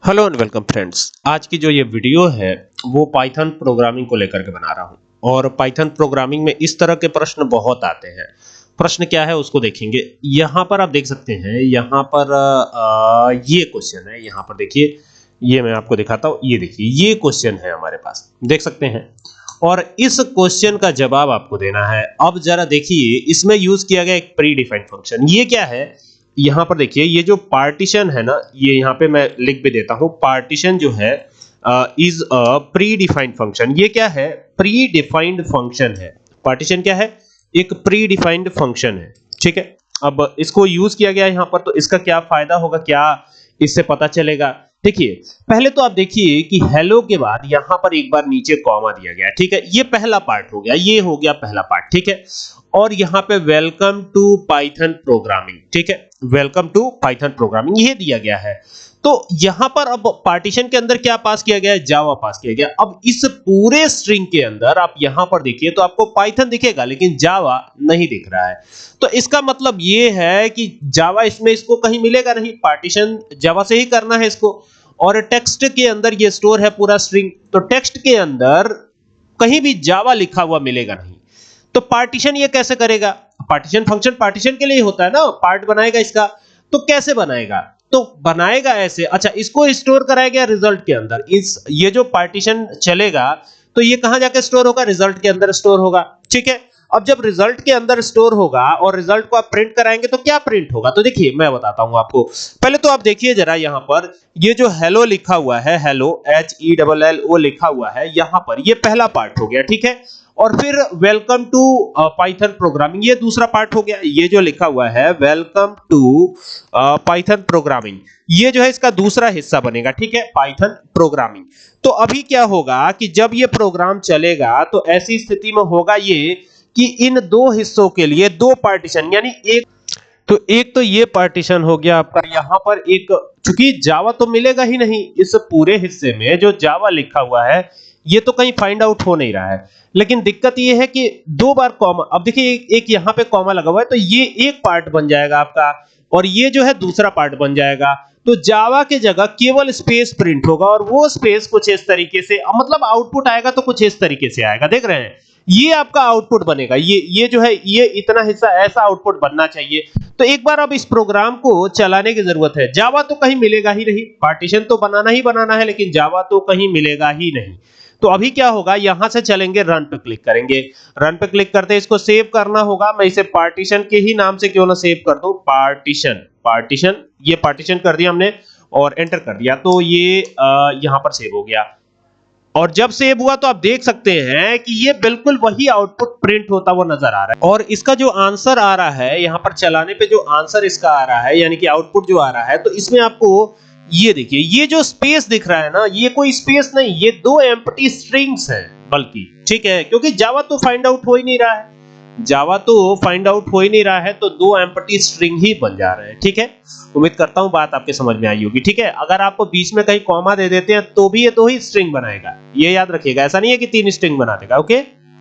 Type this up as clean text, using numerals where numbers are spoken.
Hello and welcome friends. आज की जो ये वीडियो है वो पाइथन प्रोग्रामिंग को लेकर के बना रहा हूँ। और पाइथन प्रोग्रामिंग में इस तरह के प्रश्न बहुत आते हैं। प्रश्न क्या है उसको देखेंगे। यहाँ पर आप देख सकते हैं, यहाँ पर ये क्वेश्चन है। यहाँ पर देखिए, ये मैं आपको दिखाता हूँ। ये देखिए, ये क्वेश्चन है हमारे पास, देख सकते हैं। और इस क्वेश्चन का जवाब आपको देना है। अब जरा देखिए, इसमें यूज किया गया एक प्री डिफाइंड फंक्शन। ये क्या है? यहाँ पर देखिए, ये जो पार्टीशन है ना, ये यहाँ पे मैं लिख भी देता हूँ। पार्टीशन जो है is a pre defined function. ये क्या है? प्री डिफाइंड फंक्शन है। पार्टीशन क्या है? एक प्री डिफाइंड फंक्शन है। ठीक है, अब इसको यूज किया गया यहाँ पर, तो इसका क्या फायदा होगा, क्या इससे पता चलेगा? देखिए, पहले तो आप देखिए कि हेलो के बाद यहाँ पर एक बार नीचे कॉमा दिया गया। ठीक है, ये पहला पार्ट हो गया, ये हो गया पहला पार्ट। ठीक है, और यहाँ पे वेलकम टू पाइथन प्रोग्रामिंग। ठीक है, वेलकम टू पाइथन प्रोग्रामिंग ये दिया गया है। तो यहाँ पर अब पार्टीशन के अंदर क्या पास किया गया है? जावा पास किया गया। अब इस पूरे स्ट्रिंग के अंदर आप यहाँ पर देखिए तो आपको पाइथन दिखेगा, लेकिन जावा नहीं दिख रहा है। तो इसका मतलब ये है कि जावा इसमें इसको कहीं मिलेगा नहीं। पार्टीशन जावा से ही करना है इसको। और टेक्स्ट के अंदर ये स्टोर है पूरा स्ट्रिंग, तो टेक्स्ट के अंदर कहीं भी जावा लिखा हुआ मिलेगा नहीं। तो पार्टीशन ये कैसे करेगा? पार्टीशन फंक्शन पार्टीशन के लिए होता है ना, पार्ट बनाएगा इसका। तो कैसे बनाएगा? तो बनाएगा ऐसे। अच्छा, इसको स्टोर कराया गया रिजल्ट के अंदर। ये जो पार्टीशन चलेगा तो ये कहां जाके स्टोर होगा? रिजल्ट के अंदर स्टोर होगा। ठीक है, अब जब रिजल्ट के अंदर स्टोर होगा और रिजल्ट को आप प्रिंट कराएंगे तो क्या प्रिंट होगा? तो देखिए, मैं बताता हूं आपको। पहले तो आप देखिए जरा, यहां पर ये जो हेलो लिखा हुआ है, हेलो HELLO लिखा हुआ है यहाँ पर, ये पहला पार्ट हो गया। ठीक है, और फिर वेलकम टू पाइथन प्रोग्रामिंग, ये दूसरा पार्ट हो गया। ये जो लिखा हुआ है वेलकम टू पाइथन प्रोग्रामिंग, ये जो है इसका दूसरा हिस्सा बनेगा। ठीक है, पाइथन प्रोग्रामिंग। तो अभी क्या होगा कि जब ये प्रोग्राम चलेगा तो ऐसी स्थिति में होगा ये कि इन दो हिस्सों के लिए दो पार्टीशन, यानी एक तो ये पार्टीशन हो गया आपका। यहां पर एक, चूंकि जावा तो मिलेगा ही नहीं इस पूरे हिस्से में, जो जावा लिखा हुआ है ये तो कहीं फाइंड आउट हो नहीं रहा है। लेकिन दिक्कत ये है कि दो बार कॉमा, अब देखिए एक यहां पे कॉमा लगा हुआ है, तो ये एक पार्ट बन जाएगा आपका और ये जो है दूसरा पार्ट बन जाएगा। तो जावा के जगह केवल स्पेस प्रिंट होगा, और वो स्पेस कुछ इस तरीके से, मतलब आउटपुट आएगा तो कुछ इस तरीके से आएगा। देख रहे हैं, ये आपका आउटपुट बनेगा। ये जो है, ये इतना हिस्सा ऐसा आउटपुट बनना चाहिए। तो एक बार अब इस प्रोग्राम को चलाने की जरूरत है। जावा तो कहीं मिलेगा ही नहीं, पार्टीशन तो बनाना ही बनाना है, लेकिन जावा तो कहीं मिलेगा ही नहीं। तो अभी क्या होगा, यहां से चलेंगे, रन पे क्लिक करेंगे। रन पे क्लिक करते इसको सेव करना होगा। मैं इसे पार्टीशन के ही नाम से क्यों ना सेव कर दूं, पार्टीशन। ये पार्टीशन कर दिया हमने और एंटर कर दिया, तो ये यहां पर सेव हो गया। और जब सेव हुआ तो आप देख सकते हैं कि ये बिल्कुल वही आउटपुट प्रिंट होता हुआ नजर आ रहा है। और इसका जो आंसर आ रहा है, यहां पर चलाने पे जो आंसर इसका आ रहा है, यानी कि आउटपुट जो आ रहा है, तो इसमें आपको ये देखिए, ये जो स्पेस दिख रहा है ना, ये कोई स्पेस नहीं, ये दो एम्प्टी स्ट्रिंग्स हैं बल्कि। ठीक है, क्योंकि जावा तो फाइंड आउट हो ही नहीं रहा है, जावा तो फाइंड आउट हो ही नहीं रहा है, तो दो एम्प्टी स्ट्रिंग ही बन जा रहे हैं। ठीक है, उम्मीद करता हूं बात आपके समझ में आई होगी। ठीक है, अगर आपको बीच में कहीं कॉमा दे देते हैं तो भी ये दो ही स्ट्रिंग बनाएगा, ये याद रखिएगा। ऐसा नहीं है कि तीन स्ट्रिंग बना देगा। ओके।